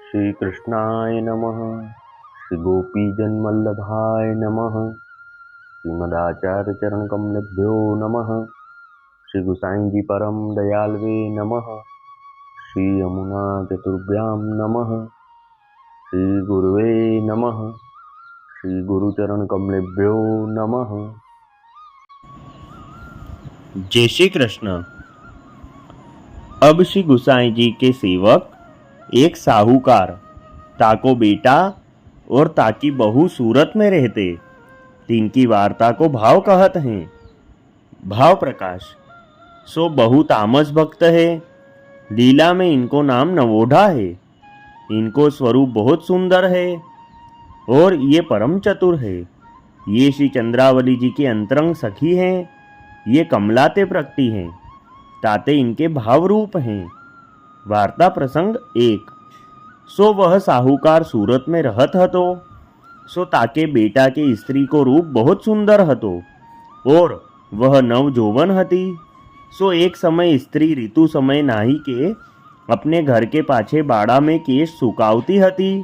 श्री कृष्णाय नमः। श्री गोपीजनवल्लभाय नमः। श्रीमदाचार्य चरण कमलेभ्यो नमः। श्री गुसाई जी परम दयालवे नमः। श्री यमुना चतुर्भ्यां नमः। श्री गुरुवे नमः। श्री गुरुचरण कमलेभ्यो नमः। जय श्री कृष्ण। अब श्री गुसाई जी के सेवक एक साहूकार, ताको बेटा और ताकी बहू सूरत में रहते, तिनकी वार्ता को भाव कहत हैं। भाव प्रकाश। सो बहु तामस भक्त है, लीला में इनको नाम नवोढ़ा है। इनको स्वरूप बहुत सुंदर है और ये परम चतुर है। ये श्री चंद्रावली जी की अंतरंग सखी हैं। ये कमलाते प्रकटी हैं, ताते इनके भाव रूप हैं। वार्ता प्रसंग 1। सो वह साहूकार सूरत में रहत हतो। सो ताके बेटा के स्त्री को रूप बहुत सुंदर हतो और वह नव जोवन हती। सो एक समय स्त्री ऋतु समय नाही के अपने घर के पाछे बाड़ा में केश सुकावती हती।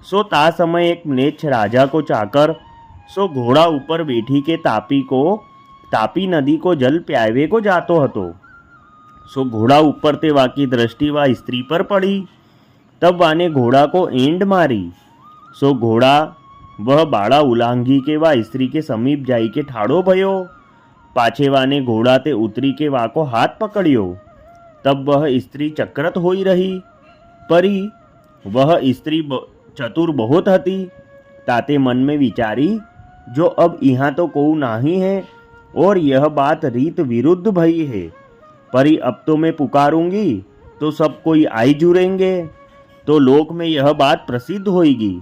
सो ता समय एक म्लेच्छ राजा को चाकर सो घोड़ा ऊपर बैठी के तापी नदी को जल प्यावे को जातो हतो। सो घोड़ा ऊपर ते वाकी दृष्टि वा स्त्री पर पड़ी। तब वाने घोड़ा को एंड मारी। सो घोड़ा वह बाड़ा उलांघी के वा स्त्री के समीप जाई के ठाड़ो भयो। पाछे वाने घोड़ा ते उतरी के वाको हाथ पकड़ियो। तब वह स्त्री चक्रत होई रही। परी वह स्त्री चतुर बहुत हती। ताते मन में विचारी, जो अब यहाँ तो कोऊ नाही है और यह बात रीत विरुद्ध भई है। परी अब तो मैं पुकारूंगी तो सब कोई आई जुड़ेंगे, तो लोक में यह बात प्रसिद्ध होगी।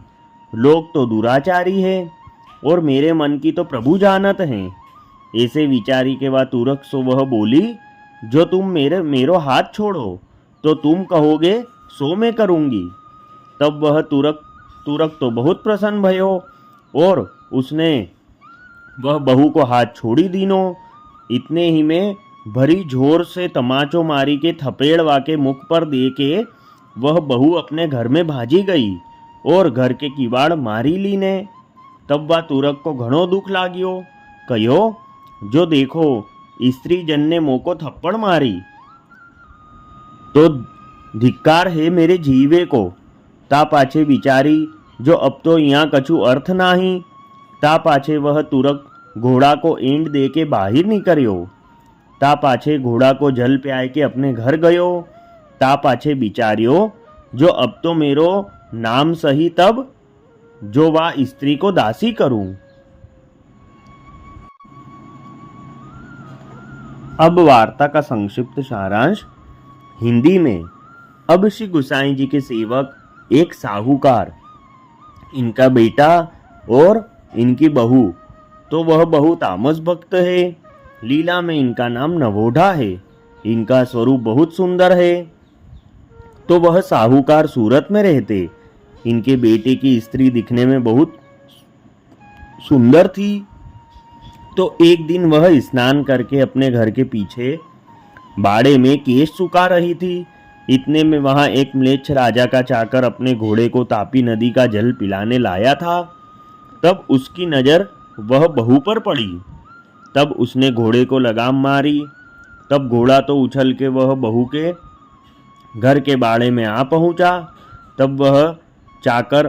लोग तो दुराचारी है और मेरे मन की तो प्रभु जानत हैं। ऐसे विचारी के बाद तुरक सो वह बोली, जो तुम मेरो हाथ छोड़ो तो तुम कहोगे सो मैं करूंगी। तब वह तुरक तो बहुत प्रसन्न भयो और उसने वह बहू को हाथ छोड़ी दीनो। इतने ही में भरी जोर से तमाचो मारी के थपेड़वा के मुख पर दे के वह बहू अपने घर में भाजी गई और घर के किवाड़ मारी ली ने। तब वह तुरक को घणो दुख लाग्यो। कहो, जो देखो स्त्री जन ने मोको थप्पड़ मारी तो धिक्कार है मेरे जीवे को। ता पाछे विचारी, जो अब तो यहाँ कछु अर्थ नाही। ता पाछे वह तुरक घोड़ा को एंड दे के बाहर निकलियो। ता पाछे घोड़ा को जल प्याय के अपने घर गयो। ता पाछे विचारियो, जो अब तो मेरो नाम सही तब जो वा स्त्री को दासी करूं। अब वार्ता का संक्षिप्त सारांश हिंदी में। अब श्री गुसाई जी के सेवक एक साहूकार, इनका बेटा और इनकी बहू, तो वह बहू तामस भक्त है। लीला में इनका नाम नवोढ़ा है। इनका स्वरूप बहुत सुंदर है। तो वह साहूकार सूरत में रहते। इनके बेटे की स्त्री दिखने में बहुत सुंदर थी। तो एक दिन वह स्नान करके अपने घर के पीछे बाड़े में केश सुखा रही थी। इतने में वहां एक म्लेच्छ राजा का चाकर अपने घोड़े को तापी नदी का जल पिलाने लाया था। तब उसकी नजर वह बहू पर पड़ी। तब उसने घोड़े को लगाम मारी। तब घोड़ा तो उछल के वह बहू के घर के बाड़े में आ पहुंचा। तब वह चाकर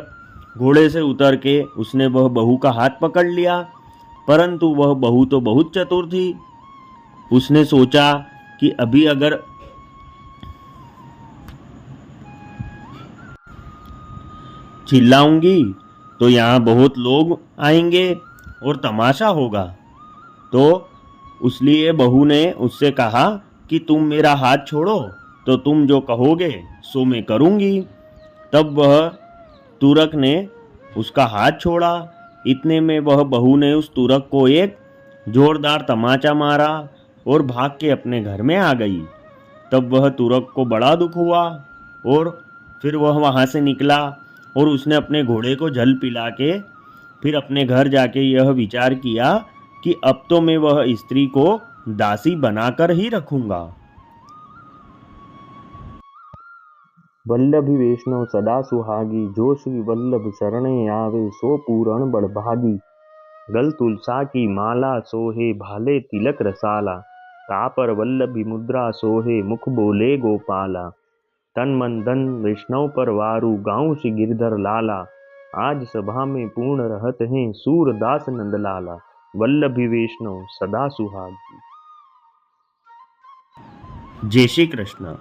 घोड़े से उतर के उसने वह बहू का हाथ पकड़ लिया। परंतु वह बहू तो बहुत चतुर थी। उसने सोचा कि अभी अगर चिल्लाऊंगी तो यहाँ बहुत लोग आएंगे और तमाशा होगा। तो उसलिए बहू ने उससे कहा कि तुम मेरा हाथ छोड़ो तो तुम जो कहोगे सो मैं करूंगी। तब वह तुरक ने उसका हाथ छोड़ा। इतने में वह बहू ने उस तुरक को एक जोरदार तमाचा मारा और भाग के अपने घर में आ गई। तब वह तुरक को बड़ा दुख हुआ और फिर वह वहाँ से निकला और उसने अपने घोड़े को जल पिला के फिर अपने घर जाके यह विचार किया कि अब तो मैं वह स्त्री को दासी बनाकर ही रखूंगा। वल्लभी वैष्णव सदा सुहागी, जो श्री वल्लभ शरणे आवे सो पूरण बड़भागी। गल तुलसा की माला सोहे, भाले तिलक रसाला, कापर वल्लभी मुद्रा सोहे, मुख बोले गोपाला। तन मन धन वैष्णव पर वारू, गाँव श्री गिरधर लाला। आज सभा में पूर्ण रहत हैं, सूरदास नंदलाला। वल्लभी वैष्णव सदा सुहागी। जय श्री कृष्ण।